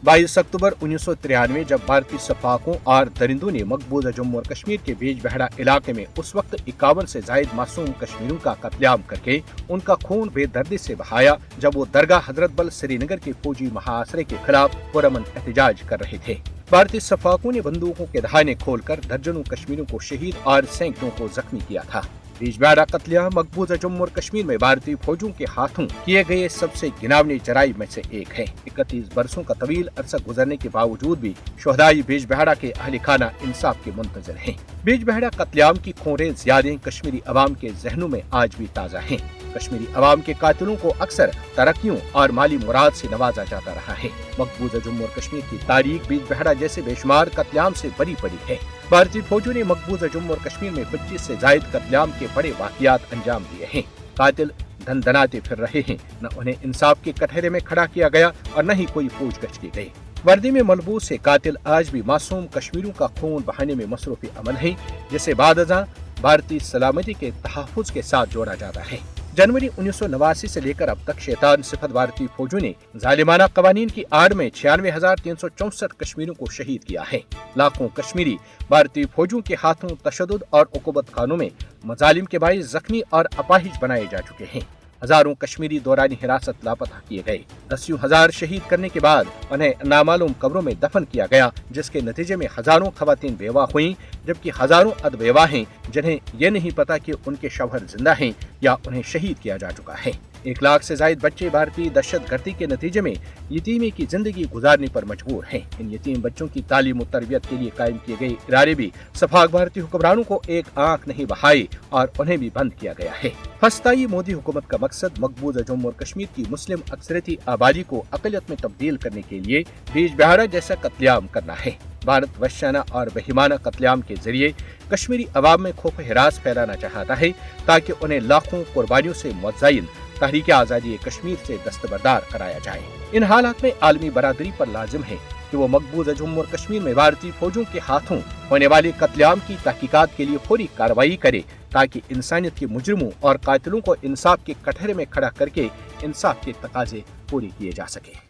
22 अक्टूबर 1993 जब भारतीय सफाकों और दरिंदों ने मकबूजा जम्मू और कश्मीर के बीजबेहड़ा इलाके में उस वक्त 51 से जायद मासूम कश्मीरियों का कत्लेआम करके उनका खून बेदर्दी से बहाया, जब वो दरगाह हजरत बल श्रीनगर के फौजी महाआसरे के खिलाफ पुरअमन एहतजाज कर रहे थे। भारतीय सफाकों ने बंदूकों के दहाने खोलकर दर्जनों कश्मीरियों को शहीद और सैकड़ों को जख्मी किया था। बीजबेहड़ा कत्लेआम मकबूजा जम्मू और कश्मीर में भारतीय फौजों के हाथों किए गए सबसे घिनौने जराइम में से एक है। 31 बरसों का तवील अरसा गुजरने के बावजूद भी शोहदाई बीजबेहड़ा के अहले खाना इंसाफ के मुंतजर हैं। बीजबेहड़ा कत्लेआम की खोरें यादें कश्मीरी अवाम के जहनों में आज भी ताज़ा हैं। कश्मीरी अवाम के कातिलों को अक्सर तरक्कियों और माली मुराद से नवाजा जाता रहा है। मकबूजा जम्मू और कश्मीर की तारीख बीजबेहड़ा जैसे बेशुमार कत्लेआम से भरी पड़ी है। भारतीय फौजों ने मकबूजा जम्मू और कश्मीर में 25 से जायद कत्लेआम के बड़े वाक़ियात अंजाम दिए हैं। कातिल धन धनाते फिर रहे हैं, न उन्हें इंसाफ के कटहरे में खड़ा किया गया और न ही कोई पूछगछ की गई। वर्दी में मलबूस से कातिल आज भी मासूम कश्मीरियों का खून बहाने में मसरूफ़ अमल है, जिसे बादअज़ां भारतीय सलामती के तहफ़्फ़ुज़ के साथ जोड़ा जाता है। जनवरी 1989 से लेकर अब तक शैतान सिफत भारतीय फौजों ने जालिमाना कवानीन की आड़ में 96,364 कश्मीरियों को शहीद किया है। लाखों कश्मीरी भारतीय फौजों के हाथों तशद्दुद और उक़ूबत खानों में मजालिम के बाइस जख्मी और अपाहिज बनाए जा चुके हैं। हजारों कश्मीरी दौरानी हिरासत लापता किए गए। 10,000 शहीद करने के बाद उन्हें नामालूम कब्रों में दफन किया गया, जिसके नतीजे में हजारों खवातीन बेवा हुई, जबकि हजारों अधबेवा हैं जिन्हें ये नहीं पता कि उनके शौहर जिंदा हैं या उन्हें शहीद किया जा चुका है। 1 लाख से जायद बच्चे भारतीय दहशतगर्दी के नतीजे में यतीमी की जिंदगी गुजारने पर मजबूर हैं। इन यतीम बच्चों की तालीम और तरबियत के लिए कायम किए गए इदारे भी सफाक भारतीय हुक्मरानों को एक आंख नहीं बहाई और उन्हें भी बंद किया गया है। फस्ताई मोदी हुकूमत का मकसद मकबूजा जम्मू और कश्मीर की मुस्लिम अक्सरियती आबादी को अक़लियत में तब्दील करने के लिए बीजबेहड़ा जैसा कत्लेआम करना है। भारत वहशाना और बेईमाना कत्लेआम के जरिए कश्मीरी अवाम में खौफ हिरास फैलाना चाहता है, ताकि उन्हें लाखों कुर्बानियों से मुतज़य्यन तहरीक आज़ादी कश्मीर से दस्तबरदार कराया जाए। इन हालात में आलमी बरादरी पर लाजिम है कि वो मकबूजा जम्मू और कश्मीर में भारतीय फौजों के हाथों होने वाले कत्लेआम की तहकीकात के लिए फौरी कार्रवाई करे, ताकि इंसानियत के मुजरिमों और कातिलों को इंसाफ के कटहरे में खड़ा करके इंसाफ के तकाजे पूरे किए जा सके।